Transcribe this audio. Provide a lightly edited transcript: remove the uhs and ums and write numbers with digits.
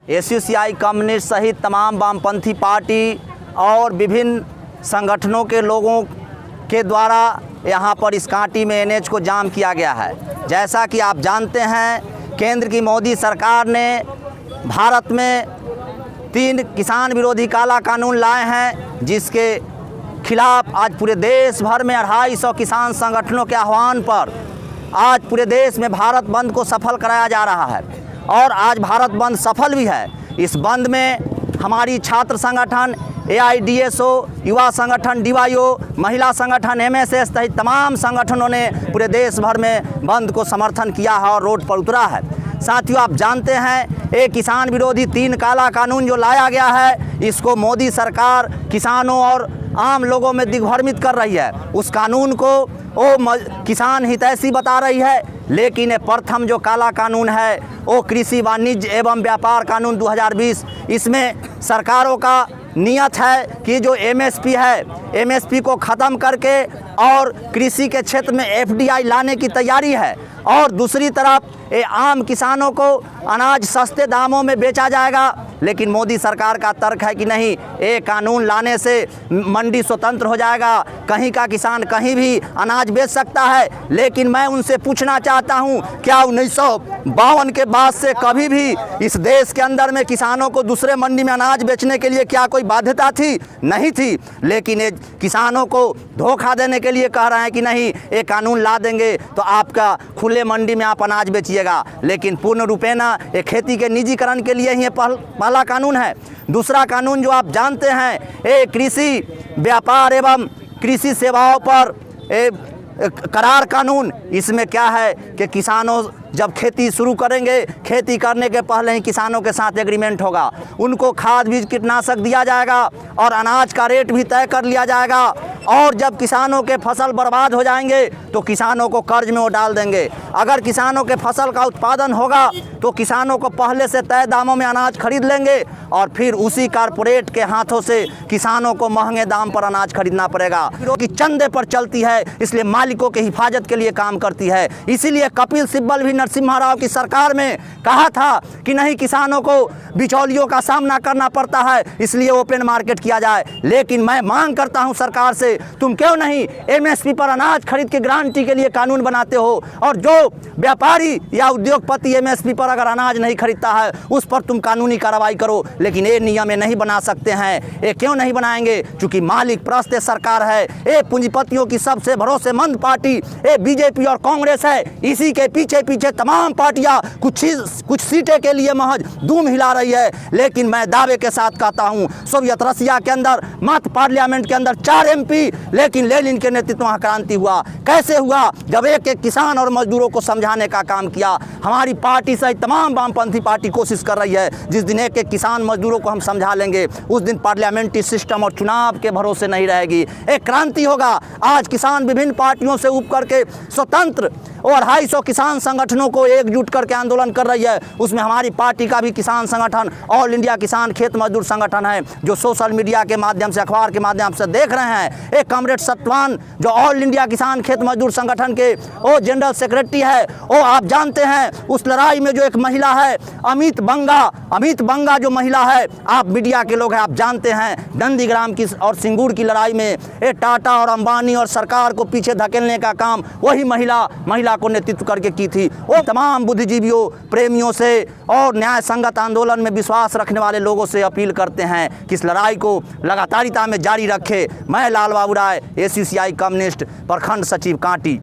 SUCI communist सहित तमाम वामपंथी पार्टी और विभिन्न संगठनों के लोगों के द्वारा यहाँ पर इस कांटी में एनएच को जाम किया गया है। जैसा कि आप जानते हैं, केंद्र की मोदी सरकार ने भारत में 3 किसान विरोधी काला कानून लाए हैं, जिसके खिलाफ आज पूरे देश भर में 250 किसान संगठनों के आह्वान पर आज पूरे देश में भारत बंद को सफल कराया जा रहा है और आज भारत बंद सफल भी है। इस बंद में हमारी छात्र संगठन एआईडीएसओ, युवा संगठन डीवाईओ, महिला संगठन एमएसएस सहित तमाम संगठनों ने पूरे देश भर में बंद को समर्थन किया है और रोड पर उतरा है। साथियों, आप जानते हैं, एक किसान विरोधी 3 काला कानून जो लाया गया है, इसको मोदी सरकार किसानों और आम लोगों में दिग्भ्रमित कर रही है। उस कानून को वो किसान हितैषी बता रही है, लेकिन ये प्रथम जो काला कानून है वो कृषि वाणिज्य एवं व्यापार कानून 2020, इसमें सरकारों का नियत है कि जो एमएसपी है, एमएसपी को ख़त्म करके और कृषि के क्षेत्र में एफडीआई लाने की तैयारी है और दूसरी तरफ ये आम किसानों को अनाज सस्ते दामों में बेचा जाएगा। लेकिन मोदी सरकार का तर्क है कि नहीं, ये कानून लाने से मंडी स्वतंत्र हो जाएगा, कहीं का किसान कहीं भी अनाज बेच सकता है। लेकिन मैं उनसे पूछना चाहता हूं, क्या 1952 के बाद से कभी भी इस देश के अंदर में किसानों को दूसरे मंडी में अनाज बेचने के लिए क्या कोई बाध्यता थी? नहीं थी। लेकिन ये किसानों को धोखा देने के लिए कह रहे हैं कि नहीं, ये कानून ला देंगे तो आपका खुले मंडी में आप अनाज बेचिएगा। लेकिन पूर्ण रूपेणा ये खेती के निजीकरण के लिए ही पहला कानून है। दूसरा कानून जो आप जानते हैं, ये कृषि व्यापार एवं कृषि सेवाओं पर करार कानून। इसमें क्या है कि किसानों जब खेती शुरू करेंगे, खेती करने के पहले ही किसानों के साथ एग्रीमेंट होगा, उनको खाद बीज कीटनाशक दिया जाएगा और अनाज का रेट भी तय कर लिया जाएगा। और जब किसानों के फसल बर्बाद हो जाएंगे तो किसानों को कर्ज में वो डाल देंगे। अगर किसानों के फसल का उत्पादन होगा तो किसानों को पहले से तय दामों में अनाज खरीद लेंगे और फिर उसी कारपोरेट के हाथों से किसानों को महंगे दाम पर अनाज खरीदना पड़ेगा। क्योंकि चंदे पर चलती है, इसलिए मालिकों के हिफाजत के लिए काम करती है। इसीलिए कपिल सिब्बल भी नरसिम्हा राव की सरकार में कहा था कि नहीं, किसानों को बिचौलियों का सामना करना पड़ता है, इसलिए ओपन मार्केट किया जाए। लेकिन मैं मांग करता हूं सरकार से, तुम क्यों नहीं एमएसपी पर अनाज खरीद के गारंटी के लिए कानून बनाते हो, और जो व्यापारी या उद्योगपति एमएसपी पर अगर अनाज नहीं खरीदता है उस पर तुम कानूनी कार्रवाई करो। लेकिन ये नियम नहीं बना सकते हैं। ये क्यों नहीं बनाएंगे? क्योंकि मालिक प्रस्त सरकार है, ये पूंजीपतियों की सबसे भरोसेमंद पार्टी ये बीजेपी और कांग्रेस है। इसी के पीछे पीछे तमाम पार्टियां कुछ सीटें के लिए महज धूम हिला रही है। लेकिन मैं दावे के साथ कहता हूं, सोवियत रसिया के अंदर मात्र पार्लियामेंट के अंदर 4 एमपी, लेकिन लेनिन के नेतृत्व में क्रांति हुआ। कैसे हुआ? जब एक एक किसान और मजदूरों को समझाने का काम किया। हमारी पार्टी सहित तमाम वामपंथी पार्टी कोशिश कर रही है, जिस दिन एक एक किसान मजदूरों को हम समझा लेंगे उस दिन पार्लियामेंट्री सिस्टम और चुनाव के भरोसे नहीं रहेगी, एक क्रांति होगा। आज किसान विभिन्न पार्टियों से उब करके स्वतंत्र और 250 किसान संगठनों को एकजुट करके आंदोलन कर रही है। उसमें हमारी पार्टी का भी किसान संगठन ऑल इंडिया किसान खेत मजदूर संगठन है, जो सोशल मीडिया के माध्यम से, अखबार के माध्यम से देख रहे हैं। एक कॉमरेड सतवान जो ऑल इंडिया किसान खेत मजदूर संगठन के वो जनरल सेक्रेटरी है, वो आप जानते हैं उस लड़ाई में जो एक महिला है अमित बंगा जो महिला है, आप मीडिया के लोग हैं, आप जानते हैं नंदीग्राम की और सिंगूर की लड़ाई में ये टाटा और अंबानी और सरकार को पीछे धकेलने का काम वही महिला को नेतृत्व करके की थी। वो तमाम बुद्धिजीवियों, प्रेमियों से और न्याय संगत आंदोलन में विश्वास रखने वाले लोगों से अपील करते हैं कि इस लड़ाई को लगातारिता में जारी रखे। मैं लाल बाबू राय, एसयूसीआई कम्युनिस्ट प्रखंड सचिव कांटी।